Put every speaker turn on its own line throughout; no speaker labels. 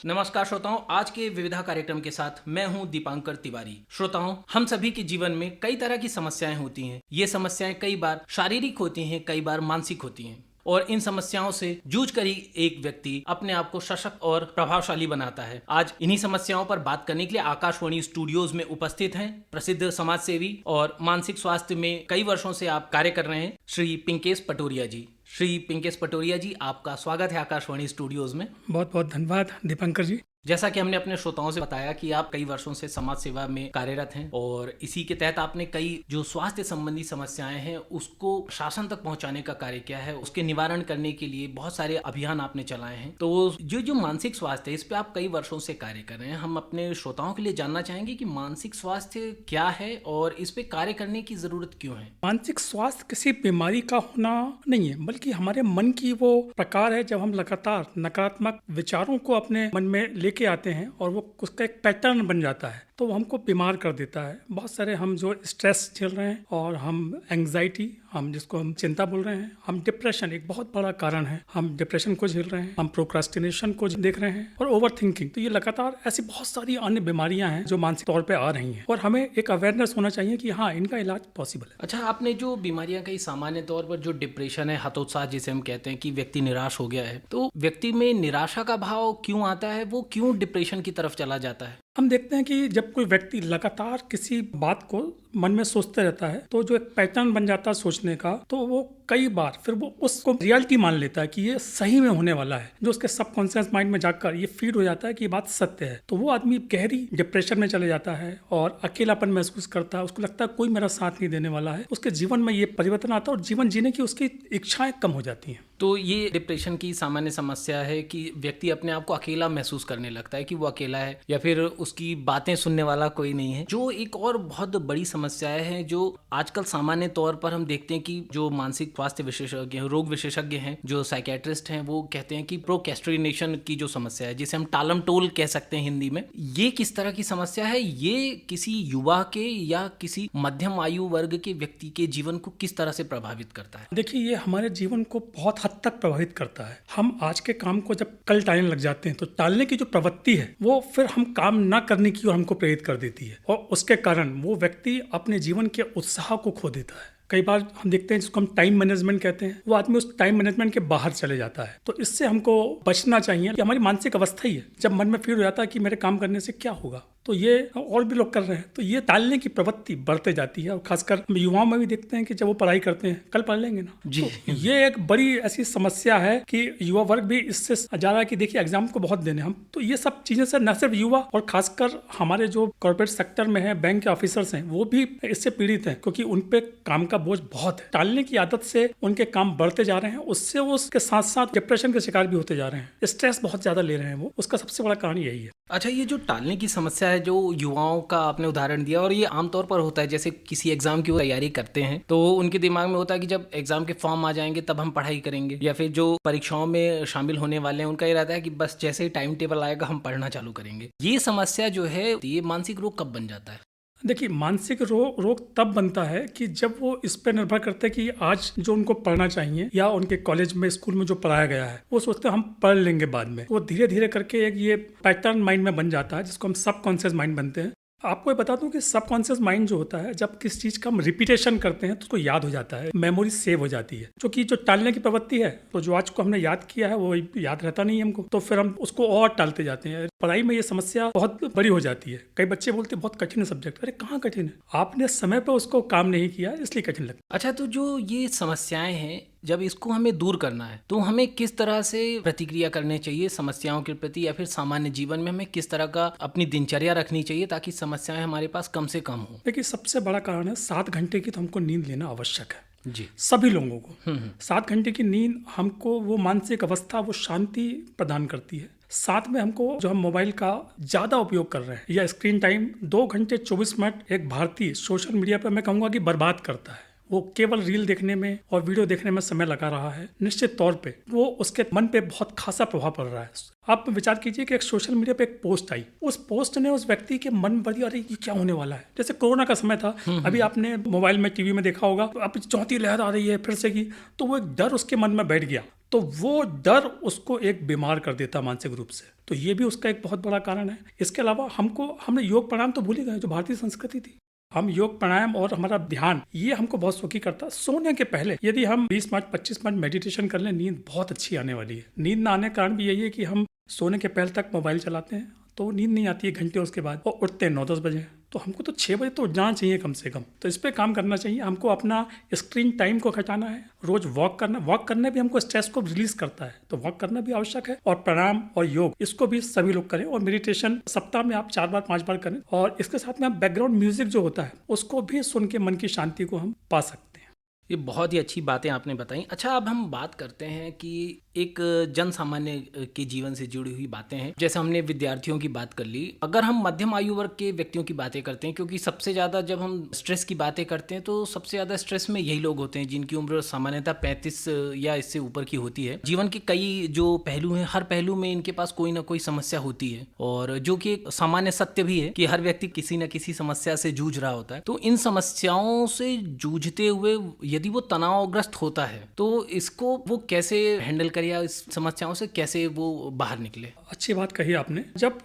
नमस्कार श्रोताओं, आज के विविधा कार्यक्रम के साथ मैं हूं दीपांकर तिवारी। श्रोताओं, हम सभी के जीवन में कई तरह की समस्याएं होती हैं। ये समस्याएं कई बार शारीरिक होती हैं, कई बार मानसिक होती हैं और इन समस्याओं से जूझ कर ही एक व्यक्ति अपने आप को सशक्त और प्रभावशाली बनाता है। आज इन्हीं समस्याओं पर बात करने के लिए आकाशवाणी स्टूडियोज में उपस्थित हैं प्रसिद्ध समाज सेवी और मानसिक स्वास्थ्य में कई वर्षों से आप कार्य कर रहे हैं श्री पिंकेश पटोरिया जी। श्री पिंकेश पटोरिया जी, आपका स्वागत है आकाशवाणी स्टूडियोज में।
बहुत बहुत धन्यवाद दीपंकर जी।
जैसा कि हमने अपने श्रोताओं से बताया कि आप कई वर्षों से समाज सेवा में कार्यरत हैं और इसी के तहत आपने कई जो स्वास्थ्य संबंधी समस्याएं हैं उसको शासन तक पहुंचाने का कार्य किया है। उसके निवारण करने के लिए बहुत सारे अभियान आपने चलाए हैं। तो जो मानसिक स्वास्थ्य है, इस पे आप कई वर्षों से कार्य कर रहे हैं। हम अपने श्रोताओं के लिए जानना चाहेंगे कि मानसिक स्वास्थ्य क्या है और इस पे कार्य करने की जरूरत क्यों है।
मानसिक स्वास्थ्य किसी बीमारी का होना नहीं है, बल्कि हमारे मन की वो प्रकार है जब हम लगातार नकारात्मक विचारों को अपने मन में लेके आते हैं और वो उसका एक पैटर्न बन जाता है तो वो हमको बीमार कर देता है। बहुत सारे हम जो स्ट्रेस झेल रहे हैं और हम एंग्जाइटी, हम जिसको हम चिंता बोल रहे हैं, हम डिप्रेशन एक बहुत बड़ा कारण है। हम डिप्रेशन को झेल रहे हैं, हम प्रोक्रास्टिनेशन को देख रहे हैं और ओवर थिंकिंग। तो ये लगातार ऐसी बहुत सारी अन्य बीमारियां हैं जो मानसिक तौर पे आ रही हैं और हमें एक अवेयरनेस होना चाहिए कि हाँ, इनका इलाज पॉसिबल है।
अच्छा, आपने जो बीमारियां कही, सामान्य तौर पर जो डिप्रेशन है, हतोत्साह जिसे हम कहते हैं कि व्यक्ति निराश हो गया है, तो व्यक्ति में निराशा का भाव क्यों आता है? वो क्यों डिप्रेशन की तरफ चला जाता है?
हम देखते हैं कि जब कोई व्यक्ति लगातार किसी बात को मन में सोचते रहता है तो जो एक पैटर्न बन जाता है सोचने का, तो वो कई बार फिर वो उसको रियलिटी मान लेता है कि ये सही में होने वाला है। जो उसके सबकॉन्शियस माइंड में जाकर ये फीड हो जाता है कि ये बात सत्य है, तो वो आदमी गहरी डिप्रेशन में चले जाता है और अकेलापन महसूस करता है। उसको लगता है कोई मेरा साथ नहीं देने वाला है। उसके जीवन में ये परिवर्तन आता है और जीवन जीने की उसकी इच्छाएं कम हो जाती हैं।
तो ये डिप्रेशन की सामान्य समस्या है कि व्यक्ति अपने आप को अकेला महसूस करने लगता है कि वो अकेला है या फिर उसकी बातें सुनने वाला कोई नहीं है। जो एक और बहुत बड़ी समस्या है जो आजकल सामान्य तौर पर हम देखते हैं कि जो मानसिक स्वास्थ्य विशेषज्ञ, रोग विशेषज्ञ हैं, जो साइकेट्रिस्ट हैं, वो कहते हैं कि प्रोक्रेस्टिनेशन की जो समस्या है, जिसे हम टालम टोल कह सकते हैं हिंदी में, ये किस तरह की समस्या है? ये किसी युवा के या किसी मध्यम आयु वर्ग के व्यक्ति के जीवन को किस तरह से प्रभावित करता है?
देखिए, ये हमारे जीवन को बहुत हद तक प्रभावित करता है। हम आज के काम को जब कल टालने लग जाते हैं तो टालने की जो प्रवृत्ति है वो फिर हम काम ना करने की ओर हमको प्रेरित कर देती है और उसके कारण वो व्यक्ति अपने जीवन के उत्साह को खो देता है। कई बार हम देखते हैं जिसको हम टाइम मैनेजमेंट कहते हैं, वो आदमी उस टाइम मैनेजमेंट के बाहर चले जाता है। तो इससे हमको बचना चाहिए कि हमारी मानसिक अवस्था ही है जब मन में फील हो जाता है कि मेरे काम करने से क्या होगा, तो ये और भी लोग कर रहे हैं, तो ये टालने की प्रवृत्ति बढ़ते जाती है। और खासकर युवाओं में भी देखते हैं कि जब वो पढ़ाई करते हैं, कल पढ़ लेंगे ना
जी।
तो ये एक बड़ी ऐसी समस्या है कि युवा वर्ग भी इससे जा रहा है कि देखिए एग्जाम को बहुत देने हम, तो ये सब चीजें से न सिर्फ युवा और खासकर हमारे जो कॉर्पोरेट सेक्टर में है, बैंक के ऑफिसर्स हैं, वो भी इससे पीड़ित हैं क्योंकि उन पे काम का बोझ बहुत है। टालने की आदत से उनके काम बढ़ते जा रहे हैं, उससे वो उसके साथ साथ डिप्रेशन के शिकार भी होते जा रहे हैं, स्ट्रेस बहुत ज्यादा ले रहे हैं वो, उसका सबसे बड़ा कारण यही है।
अच्छा, ये जो टालने की समस्या है, जो युवाओं का आपने उदाहरण दिया, और ये आमतौर पर होता है, जैसे किसी एग्जाम की वो तैयारी करते हैं तो उनके दिमाग में होता है कि जब एग्जाम के फॉर्म आ जाएंगे तब हम पढ़ाई करेंगे, या फिर जो परीक्षाओं में शामिल होने वाले हैं उनका ये रहता है कि बस जैसे ही टाइम टेबल आएगा हम पढ़ना चालू करेंगे। ये समस्या जो है, ये मानसिक रोग कब बन जाता है?
देखिए, मानसिक रोग तब बनता है कि जब वो इस पर निर्भर करते हैं कि आज जो उनको पढ़ना चाहिए या उनके कॉलेज में, स्कूल में जो पढ़ाया गया है, वो सोचते हैं हम पढ़ लेंगे बाद में। वो धीरे धीरे करके एक ये पैटर्न माइंड में बन जाता है जिसको हम सबकॉन्शियस माइंड बनते हैं। आपको ये बता दूं कि सबकॉन्शियस माइंड जो होता है, जब किस चीज का हम रिपीटेशन करते हैं तो उसको याद हो जाता है, मेमोरी सेव हो जाती है। जो कि जो टालने की प्रवृत्ति है, तो जो आज को हमने याद किया है वो याद रहता नहीं हमको, तो फिर हम उसको और टालते जाते हैं। पढ़ाई में ये समस्या बहुत बड़ी हो जाती है। कई बच्चे बोलते हैं बहुत कठिन है सब्जेक्ट। अरे कहाँ कठिन है, आपने समय पर उसको काम नहीं किया इसलिए कठिन लगता है।
अच्छा, तो जो ये समस्याएं हैं, जब इसको हमें दूर करना है तो हमें किस तरह से प्रतिक्रिया करनी चाहिए समस्याओं के प्रति, या फिर सामान्य जीवन में हमें किस तरह का अपनी दिनचर्या रखनी चाहिए ताकि समस्याएं हमारे पास कम से कम हो?
देखिए, सबसे बड़ा कारण है 7 घंटे की तो हमको नींद लेना आवश्यक है
जी,
सभी लोगों को। 7 घंटे की नींद हमको वो मानसिक अवस्था, वो शांति प्रदान करती है। साथ में हमको जो हम मोबाइल का ज़्यादा उपयोग कर रहे हैं या स्क्रीन टाइम 2 घंटे 24 मिनट एक भारतीय सोशल मीडिया पर मैं कहूँगा कि बर्बाद करता है। वो केवल रील देखने में और वीडियो देखने में समय लगा रहा है, निश्चित तौर पे वो उसके मन पे बहुत खासा प्रभाव पड़ रहा है। आप विचार कीजिए कि एक सोशल मीडिया पे एक पोस्ट आई, उस पोस्ट ने उस व्यक्ति के मन पर, अरे ये क्या होने वाला है। जैसे कोरोना का समय था, अभी आपने मोबाइल में, टीवी में देखा होगा, अब चौथी लहर आ रही है फिर से की, तो वो एक डर उसके मन में बैठ गया। तो वो डर उसको एक बीमार कर देता मानसिक रूप से। तो ये भी उसका एक बहुत बड़ा कारण है। इसके अलावा हमने योग प्राणायाम तो भूल ही गए, जो भारतीय संस्कृति थी। हम योग प्राणायाम और हमारा ध्यान ये हमको बहुत सुखी करता। सोने के पहले यदि हम 20 मिनट 25 मिनट मेडिटेशन कर लें, नींद बहुत अच्छी आने वाली है। नींद ना आने का कारण भी यही है कि हम सोने के पहले तक मोबाइल चलाते हैं, तो नींद नहीं आती है घंटे उसके बाद, और उठते हैं 9-10 बजे। तो हमको तो 6 बजे तो उठ जाना चाहिए कम से कम। तो इस पे काम करना चाहिए। हमको अपना स्क्रीन टाइम को घटाना है, रोज वॉक करना भी हमको स्ट्रेस को रिलीज करता है, तो वॉक करना भी आवश्यक है। और प्राणायाम और योग इसको भी सभी लोग करें, और मेडिटेशन सप्ताह में आप 4 बार 5 बार करें। और इसके साथ में आप बैकग्राउंड म्यूजिक जो होता है उसको भी सुन के मन की शांति को हम पा सकते हैं।
ये बहुत ही अच्छी बातें आपने बताई। अच्छा, अब हम बात करते हैं कि एक जन सामान्य के जीवन से जुड़ी हुई बातें हैं। जैसे हमने विद्यार्थियों की बात कर ली, अगर हम मध्यम आयु वर्ग के व्यक्तियों की बातें करते हैं, क्योंकि सबसे ज़्यादा जब हम स्ट्रेस की बातें करते हैं तो सबसे ज़्यादा स्ट्रेस में यही लोग होते हैं जिनकी उम्र सामान्यतः 35 या इससे ऊपर की होती है। जीवन के कई जो पहलू हैं, हर पहलू में इनके पास कोई ना कोई समस्या होती है, और जो कि एक सामान्य सत्य भी है कि हर व्यक्ति किसी न किसी समस्या से जूझ रहा होता है। तो इन समस्याओं से जूझते हुए यदि वो तनावग्रस्त होता है तो इसको वो कैसे हैंडल करे, या इस समस्याओं से कैसे वो बाहर निकले?
अच्छी बात कही आपने। जब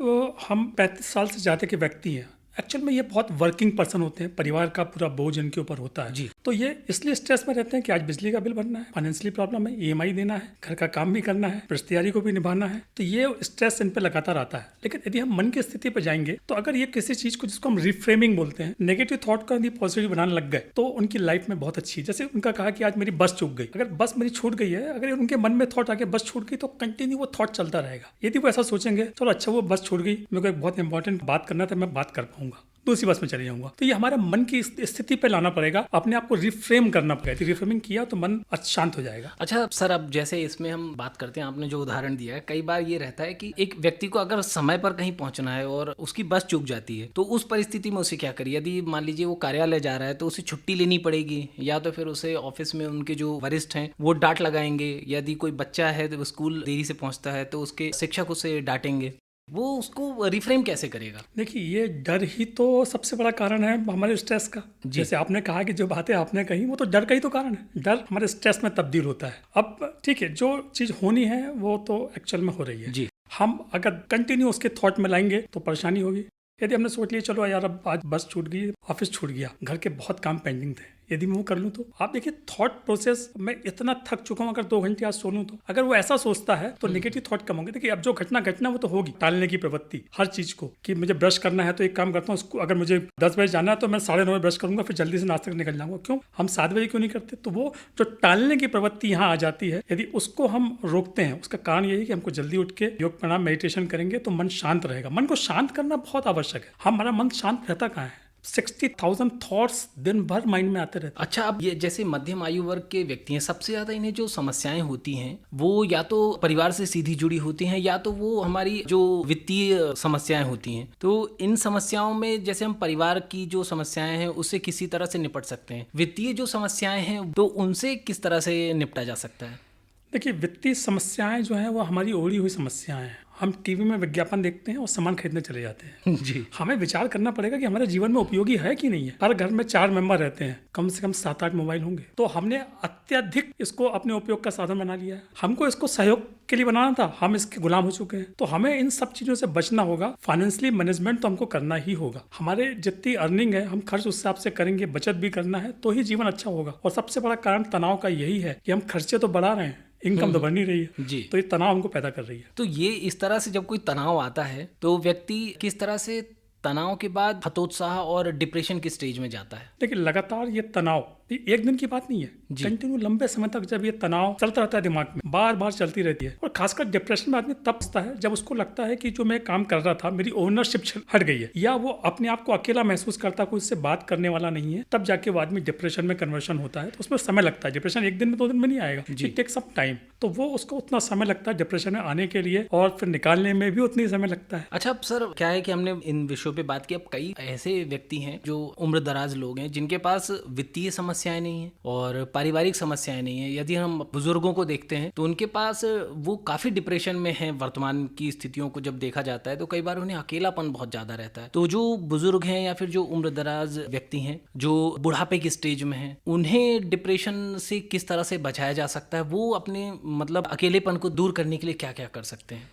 हम 35 साल से ज़्यादा के व्यक्ति हैं, एक्चुअल में ये बहुत वर्किंग पर्सन होते हैं, परिवार का पूरा बोझ इनके ऊपर होता है
जी।
तो ये इसलिए स्ट्रेस में रहते हैं कि आज बिजली का बिल भरना है, फाइनेंशियली प्रॉब्लम है, ईएमआई देना है, घर का काम भी करना है, रिश्तेदारी को भी निभाना है। तो ये स्ट्रेस इन पे लगातार आता है। लेकिन यदि हम मन की स्थिति पर जाएंगे तो अगर ये किसी चीज को, जिसको हम रिफ्रेमिंग बोलते हैं, नेगेटिव थॉट का यदि पॉजिटिव बनाने लग गए तो उनकी लाइफ में बहुत अच्छी। जैसे उनका कहा कि आज मेरी बस चूक गई, अगर बस मेरी छूट गई है, अगर उनके मन में थॉट आके बस छूट गई तो कंटिन्यू वो थॉट चलता रहेगा। यदि वो ऐसा सोचेंगे चलो अच्छा वो बस छूट गई, मेरे को एक बहुत इंपॉर्टेंट बात करना था, मैं बात कर पाऊंगा, दूसरी बस में चले जाऊंगा। तो ये हमारे मन की स्थिति पे लाना पड़ेगा, अपने आप को रिफ्रेम करना पड़ेगा। रिफ्रेमिंग किया तो मन शांत हो जाएगा।
अच्छा सर, अब जैसे इसमें हम बात करते हैं, आपने जो उदाहरण दिया है, कई बार ये रहता है कि एक व्यक्ति को अगर समय पर कहीं पहुंचना है और उसकी बस चूक जाती है तो उस परिस्थिति में उसे क्या करिए? यदि मान लीजिए वो कार्यालय जा रहा है तो उसे छुट्टी लेनी पड़ेगी, या तो फिर उसे ऑफिस में उनके जो वरिष्ठ हैं वो डांट लगाएंगे। यदि कोई बच्चा है तो स्कूल देरी से पहुंचता है तो उसके शिक्षक उसे डांटेंगे, वो उसको रिफ्रेम कैसे करेगा?
देखिए, ये डर ही तो सबसे बड़ा कारण है हमारे स्ट्रेस का। जैसे आपने कहा कि जो बातें आपने कही वो तो डर का ही तो कारण है। डर हमारे स्ट्रेस में तब्दील होता है। अब ठीक है, जो चीज होनी है वो तो एक्चुअल में हो रही है जी। हम अगर कंटिन्यू उसके थॉट में लाएंगे तो परेशानी होगी। यदि हमने सोच लिया चलो यार अब आज बस छूट गई, ऑफिस छूट गया, घर के बहुत काम पेंडिंग थे, यदि मैं वो कर लूँ तो आप देखिए थॉट प्रोसेस, मैं इतना थक चुका हूँ, अगर 2 घंटे आज सो लूँ तो अगर वो ऐसा सोचता है तो नेगेटिव थॉट कम होंगे। देखिए अब जो घटना वो तो होगी, टालने की प्रवृत्ति हर चीज को, कि मुझे ब्रश करना है तो एक काम करता हूँ, अगर मुझे 10 बजे जाना है तो मैं 9:30 ब्रश करूंगा, फिर जल्दी से नाश्ते करके निकल जाऊंगा। क्यों हम 7 बजे क्यों नहीं करते? तो वो जो टालने की प्रवृत्ति यहाँ आ जाती है, यदि उसको हम रोकते हैं, उसका कारण यही कि हमको जल्दी उठ के योग प्राणायाम मेडिटेशन करेंगे तो मन शांत रहेगा। मन को शांत करना बहुत आवश्यक है। हमारा मन शांत रहता कहाँ है? 60,000 थॉट्स दिन भर माइंड में आते रहते हैं।
अच्छा, अब ये जैसे मध्यम आयु वर्ग के व्यक्ति हैं, सबसे ज्यादा इन्हें जो समस्याएं होती हैं वो या तो परिवार से सीधी जुड़ी होती हैं, या तो वो हमारी जो वित्तीय समस्याएं होती हैं। तो इन समस्याओं में जैसे हम परिवार की जो समस्याएं हैं उससे किसी तरह से निपट सकते हैं, वित्तीय जो समस्याएं हैं तो उनसे किस तरह से निपटा जा सकता है?
देखिए, वित्तीय समस्याएं जो हैं वो हमारी ओढ़ी हुई समस्याएं हैं। हम टीवी में विज्ञापन देखते हैं और सामान खरीदने चले जाते हैं
जी।
हमें विचार करना पड़ेगा कि हमारे जीवन में उपयोगी है कि नहीं है। हर घर में 4 मेंबर रहते हैं, कम से कम 7-8 मोबाइल होंगे। तो हमने अत्यधिक इसको अपने उपयोग का साधन बना लिया है। हमको इसको सहयोग के लिए बनाना था, हम इसके गुलाम हो चुके हैं। तो हमें इन सब चीजों से बचना होगा। फाइनेंशियली मैनेजमेंट तो हमको करना ही होगा। हमारे जितनी अर्निंग है हम खर्च उस हिसाब से करेंगे, बचत भी करना है, तो ही जीवन अच्छा होगा। और सबसे बड़ा कारण तनाव का यही है कि हम खर्चे तो बढ़ा रहे हैं, इनकम तो बढ़ नहीं रही है
जी।
तो ये तनाव हमको पैदा कर रही है।
तो ये इस तरह से जब कोई तनाव आता है तो व्यक्ति किस तरह से तनाव के बाद हतोत्साह और डिप्रेशन की स्टेज में जाता है?
देखिए, लगातार ये तनाव एक दिन की बात नहीं है, कंटिन्यू लंबे समय तक जब ये तनाव चलता रहता है, दिमाग में बार बार चलती रहती है। और खासकर डिप्रेशन में आदमी तब फंसता है जब उसको लगता है कि जो मैं काम कर रहा था मेरी ओनरशिप हट गई है, या वो अपने आप को अकेला महसूस करता है, कोई उससे बात करने वाला नहीं है। तब जाके वो आदमी डिप्रेशन में कन्वर्शन होता है। तो उसमें समय लगता है। डिप्रेशन एक दिन में 2 दिन में नहीं आएगा, इट टेक्स सम टाइम। तो वो उसको उतना समय लगता है डिप्रेशन में आने के लिए, और फिर निकालने में भी उतनी समय लगता है।
अच्छा सर, क्या है कि हमने इन विषयों पे बात की, अब कई ऐसे व्यक्ति हैं जो उम्र दराज लोग हैं जिनके पास वित्तीय समस्या समस्याएं नहीं है और पारिवारिक समस्याएं नहीं है। यदि हम बुजुर्गों को देखते हैं तो उनके पास वो काफ़ी डिप्रेशन में हैं। वर्तमान की स्थितियों को जब देखा जाता है तो कई बार उन्हें अकेलापन बहुत ज़्यादा रहता है। तो जो बुजुर्ग हैं या फिर जो उम्रदराज व्यक्ति हैं जो बुढ़ापे की स्टेज में हैं, उन्हें डिप्रेशन से किस तरह से बचाया जा सकता है? वो अपने मतलब अकेलेपन को दूर करने के लिए क्या क्या कर सकते हैं?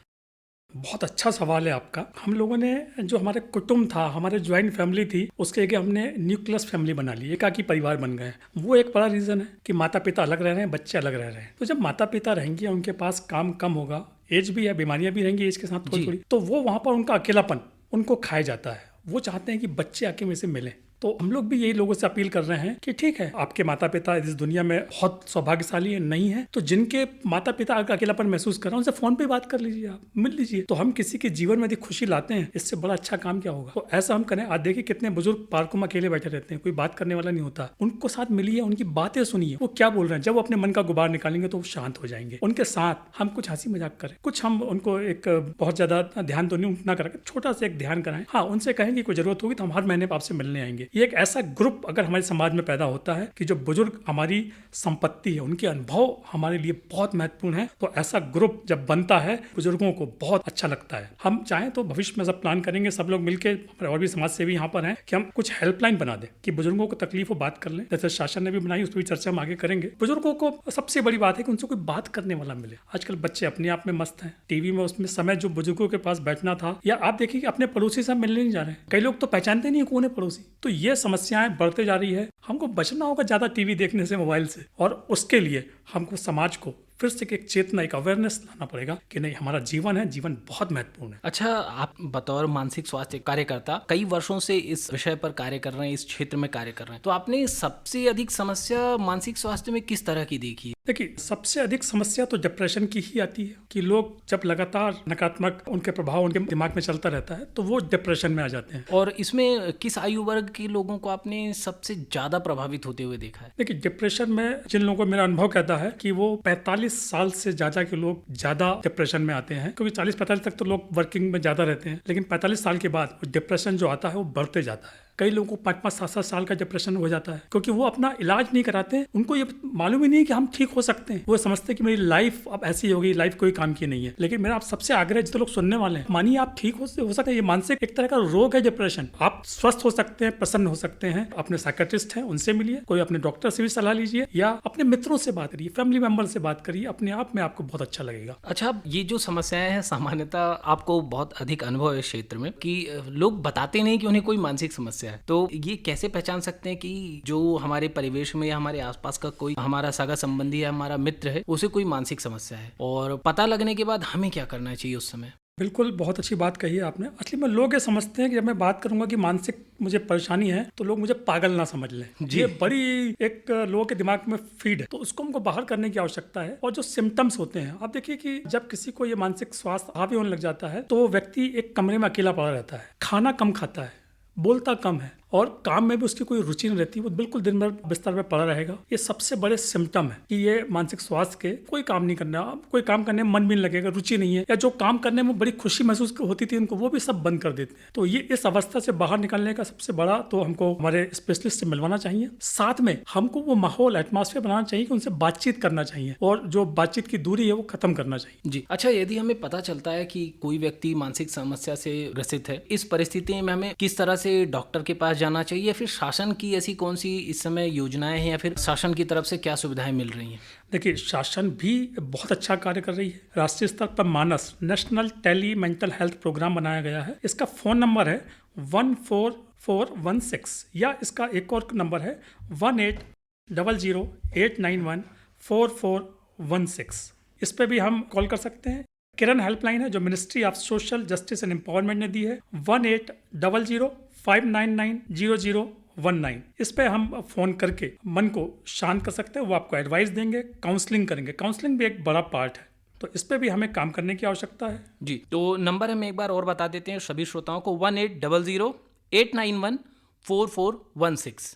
बहुत अच्छा सवाल है आपका। हम लोगों ने जो हमारे कुटुंब था, हमारे ज्वाइंट फैमिली थी, उसके आगे हमने न्यूक्लियस फैमिली बना ली, एकाकी परिवार बन गए। वो एक बड़ा रीज़न है कि माता पिता अलग रह रहे हैं, बच्चे अलग रह रहे हैं। तो जब माता पिता रहेंगे, उनके पास काम कम होगा, एज भी है, बीमारियां भी रहेंगी एज के साथ थोड़ी थोड़ी, तो वो वहाँ पर उनका अकेलापन उनको खाया जाता है। वो चाहते हैं कि बच्चे आके में से मिलें। तो हम लोग भी यही लोगों से अपील कर रहे हैं कि ठीक है, आपके माता पिता इस दुनिया में बहुत सौभाग्यशाली है, नहीं है तो जिनके माता पिता अकेलापन महसूस कर रहे हैं उनसे फोन पे बात कर लीजिए, आप मिल लीजिए। तो हम किसी के जीवन में यदि खुशी लाते हैं, इससे बड़ा अच्छा काम क्या होगा। तो ऐसा हम करें। आज देखिए कितने बुजुर्ग पार्कों में अकेले बैठे रहते हैं, कोई बात करने वाला नहीं होता। उनको साथ मिलिए, उनकी बातें सुनिए, वो क्या बोल रहे हैं। जब वो अपने मन का गुबार निकालेंगे तो वो शांत हो जाएंगे। उनके साथ हम कुछ हंसी मजाक करें, कुछ हम उनको एक बहुत ज्यादा ध्यान तो नहीं ना करें, छोटा सा एक ध्यान कराएं। हाँ, उनसे कहें कि कोई जरूरत होगी तो हम हर महीने आपसे मिलने आएंगे। ये एक ऐसा ग्रुप अगर हमारे समाज में पैदा होता है कि जो बुजुर्ग हमारी संपत्ति है, उनके अनुभव हमारे लिए बहुत महत्वपूर्ण है, तो ऐसा ग्रुप जब बनता है बुजुर्गों को बहुत अच्छा लगता है। हम चाहें तो भविष्य में सब प्लान करेंगे, सब लोग मिलकर, और भी समाज सेवी यहाँ पर हैं, कि हम कुछ हेल्पलाइन बना दें कि बुजुर्गों को तकलीफ हो बात कर लें। जैसे शासन ने भी बनाई, उस पर भी चर्चा हम आगे करेंगे। बुजुर्गों को सबसे बड़ी बात है कि उनसे कोई बात करने वाला मिले। आजकल बच्चे अपने आप में मस्त हैं, टीवी में, उसमें समय जो बुजुर्गों के पास बैठना था, या आप देखिए कि अपने पड़ोसी से मिलने नहीं जा रहे हैं। कई लोग तो पहचानते नहीं कौन है पड़ोसी। तो ये समस्याएं बढ़ते जा रही है। हमको बचना होगा ज़्यादा टीवी देखने से, मोबाइल से, और उसके लिए हमको समाज को फिर से एक चेतना, एक अवेयरनेस लाना पड़ेगा कि नहीं, हमारा जीवन है, जीवन बहुत महत्वपूर्ण है।
अच्छा, आप बतौर मानसिक स्वास्थ्य कार्यकर्ता कई वर्षों से इस विषय पर कार्य कर रहे हैं, इस क्षेत्र में कार्य कर रहे हैं, तो आपने सबसे अधिक समस्या मानसिक स्वास्थ्य में किस तरह की देखी है?
देखिए, सबसे अधिक समस्या तो डिप्रेशन की ही आती है कि लोग जब लगातार नकारात्मक उनके प्रभाव उनके दिमाग में चलता रहता है तो वो डिप्रेशन में आ जाते हैं।
और इसमें किस आयु वर्ग के लोगों को आपने सबसे ज्यादा प्रभावित होते हुए देखा है?
देखिए, डिप्रेशन में जिन लोगों को मेरा अनुभव कहता है कि वो 45 साल से ज्यादा के लोग ज्यादा डिप्रेशन में आते हैं, क्योंकि 40-45 तक तो लोग वर्किंग में ज्यादा रहते हैं, लेकिन 45 साल के बाद डिप्रेशन जो आता है वो बढ़ते जाता है। कई लोगों को 5-5, 7-7 साल का डिप्रेशन हो जाता है, क्योंकि वो अपना इलाज नहीं कराते हैं। उनको ये मालूम ही नहीं कि हम ठीक हो सकते हैं। वो समझते हैं कि मेरी लाइफ अब ऐसी होगी, लाइफ कोई काम की नहीं है। लेकिन मेरा आप सबसे आग्रह, जितने लोग सुनने वाले हैं, मानिए आप ठीक हो सकते हैं। ये मानसिक एक तरह का रोग है डिप्रेशन। आप स्वस्थ हो सकते हैं, प्रसन्न हो सकते हैं। अपने साइकियाट्रिस्ट हैं, उनसे मिलिए, कोई अपने डॉक्टर से भी सलाह लीजिए, या अपने मित्रों से बात करिए, फैमिली मेंबर से बात करिए। अपने आप में आपको बहुत अच्छा लगेगा।
अच्छा, ये जो समस्याएं हैं, सामान्यतः आपको बहुत अधिक अनुभव है इस क्षेत्र में कि लोग बताते नहीं कि उन्हें कोई मानसिक समस्या है, तो ये कैसे पहचान सकते हैं कि जो हमारे परिवेश में या हमारे आसपास का कोई हमारा सगा संबंधी या हमारा मित्र है, उसे कोई मानसिक समस्या है, और पता लगने के बाद हमें क्या करना चाहिए उस समय?
बिल्कुल, बहुत अच्छी बात कही है आपने। असली में लोग ये समझते हैं कि जब मैं बात करूंगा कि मानसिक मुझे परेशानी है तो लोग मुझे पागल ना समझ लें। ये बड़ी एक लोगों के दिमाग में फीड है, तो उसको हमको बाहर करने की आवश्यकता है। और जो सिम्टम्स होते हैं, आप देखिए कि जब किसी को ये मानसिक स्वास्थ्य हावी होने लग जाता है तो वो व्यक्ति एक कमरे में अकेला पड़ा रहता है, खाना कम खाता है, बोलता कम है, और काम में भी उसकी कोई रुचि नहीं रहती। वो बिल्कुल दिन भर बिस्तर पे पड़ा रहेगा। ये सबसे बड़े सिम्टम है कि ये मानसिक स्वास्थ्य के कोई काम नहीं करना, कोई काम करने में मन भी नहीं लगेगा, रुचि नहीं है, या जो काम करने में बड़ी खुशी महसूस होती थी उनको, वो भी सब बंद कर देते हैं। तो ये इस अवस्था से बाहर निकलने का सबसे बड़ा तो हमको हमारे स्पेशलिस्ट से मिलवाना चाहिए। साथ में हमको वो माहौल, एटमॉस्फेयर बनाना चाहिए कि उनसे बातचीत करना चाहिए, और जो बातचीत की दूरी है वो खत्म करना चाहिए।
जी। अच्छा, यदि हमें पता चलता है कि कोई व्यक्ति मानसिक समस्या से ग्रसित है, इस परिस्थिति में हमें किस तरह से डॉक्टर के पास जाना चाहिए, या फिर शासन की ऐसी कौन सी इस समय योजनाएं हैं, या फिर शासन की तरफ से क्या सुविधाएं मिल रही हैं?
देखिए, शासन भी बहुत अच्छा कार्य कर रही है। राष्ट्रीय स्तर पर MANAS, national tele mental health programme बनाया गया है। इसका फ़ोन नंबर है 14416, या इसका एक और नंबर है 1800-891-4416। इस पर भी हम कॉल कर सकते हैं। किरण हेल्पलाइन है जो ministry of social justice and empowerment ने दी है, 1800-599-0019। इस पे हम फ़ोन करके मन को शांत कर सकते हैं। वो आपको एडवाइस देंगे, काउंसलिंग करेंगे। काउंसलिंग भी एक बड़ा पार्ट है, तो इस पे भी हमें काम करने की आवश्यकता है।
जी, तो नंबर हम एक बार और बता देते हैं सभी श्रोताओं को, 1800-891-4416।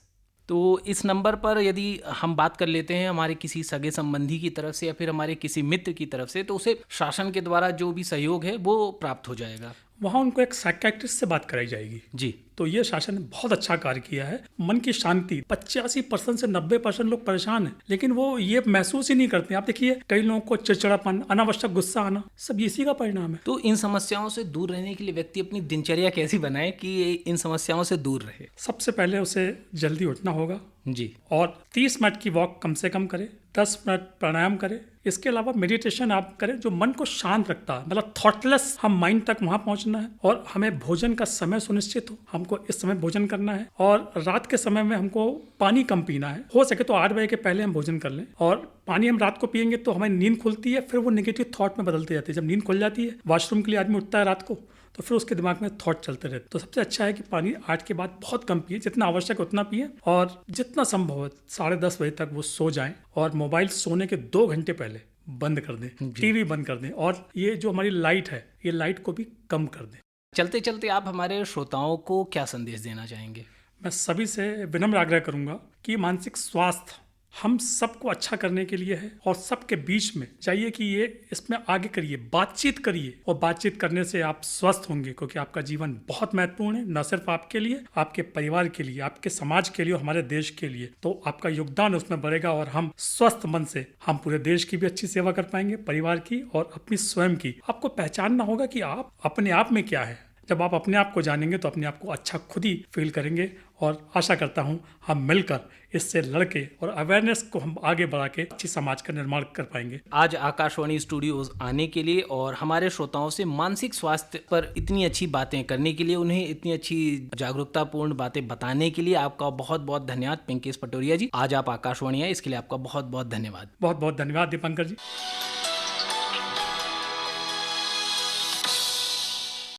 तो इस नंबर पर यदि हम बात कर लेते हैं हमारे किसी सगे संबंधी की तरफ से या फिर हमारे किसी मित्र की तरफ से, तो उसे शासन के द्वारा जो भी सहयोग है वो प्राप्त हो जाएगा।
वहाँ उनको एक साइकियाट्रिस्ट से बात कराई जाएगी।
जी।
तो ये शासन ने बहुत अच्छा कार्य किया है। मन की शांति, 85% से 90% लोग परेशान हैं, लेकिन वो ये महसूस ही नहीं करते। आप देखिए कई लोगों को चिड़चिड़ापन, अनावश्यक गुस्सा आना, सब इसी का परिणाम है।
तो इन समस्याओं से दूर रहने के लिए व्यक्ति अपनी दिनचर्या कैसी बनाए कि ये इन समस्याओं से दूर रहे?
सबसे पहले उसे जल्दी उठना होगा
जी।
और 30 मिनट की वॉक कम से कम करे, 10 मिनट प्राणायाम करे। इसके अलावा मेडिटेशन आप करें जो मन को शांत रखता है, मतलब थॉटलेस हम माइंड तक वहाँ पहुँचना है। और हमें भोजन का समय सुनिश्चित हो, हमको इस समय भोजन करना है। और रात के समय में हमको पानी कम पीना है, हो सके तो 8 बजे के पहले हम भोजन कर लें। और पानी हम रात को पियेंगे तो हमें नींद खुलती है, फिर वो नेगेटिव थॉट में बदलते जाते हैं। जब नींद खुल जाती है, वॉशरूम के लिए आदमी उठता है रात को, तो फिर उसके दिमाग में थॉट चलते रहते। तो सबसे अच्छा है कि पानी 8 के बाद बहुत कम पिए, जितना आवश्यक उतना पिए। और जितना संभव है 10:30 बजे तक वो सो जाएं। और मोबाइल सोने के 2 घंटे पहले बंद कर दें, टीवी बंद कर दें। और ये जो हमारी लाइट है, ये लाइट को भी कम कर दें।
चलते चलते आप हमारे श्रोताओं को क्या संदेश देना चाहेंगे?
मैं सभी से विनम्र आग्रह करूंगा कि मानसिक स्वास्थ्य हम सबको अच्छा करने के लिए है। और सबके बीच में चाहिए कि ये इसमें आगे करिए, बातचीत करिए। और बातचीत करने से आप स्वस्थ होंगे, क्योंकि आपका जीवन बहुत महत्वपूर्ण है, न सिर्फ आपके लिए, आपके परिवार के लिए, आपके समाज के लिए और हमारे देश के लिए। तो आपका योगदान उसमें बढ़ेगा और हम स्वस्थ मन से हम पूरे देश की भी अच्छी सेवा कर पाएंगे, परिवार की और अपनी स्वयं की। आपको पहचानना होगा कि आप अपने आप में क्या है। जब आप अपने आप को जानेंगे तो अपने आप को अच्छा खुद ही फील करेंगे। और आशा करता हूं हम मिलकर इससे लड़के और अवेयरनेस को हम आगे बढ़ा के अच्छी समाज का निर्माण कर पाएंगे।
आज आकाशवाणी स्टूडियोज आने के लिए और हमारे श्रोताओं से मानसिक स्वास्थ्य पर इतनी अच्छी बातें करने के लिए, उन्हें इतनी अच्छी जागरूकतापूर्ण बातें बताने के लिए आपका बहुत बहुत धन्यवाद पिंकेश पटोरिया जी। आज आप आकाशवाणी आए, इसके लिए आपका बहुत बहुत धन्यवाद।
बहुत बहुत धन्यवाद दीपांकर जी।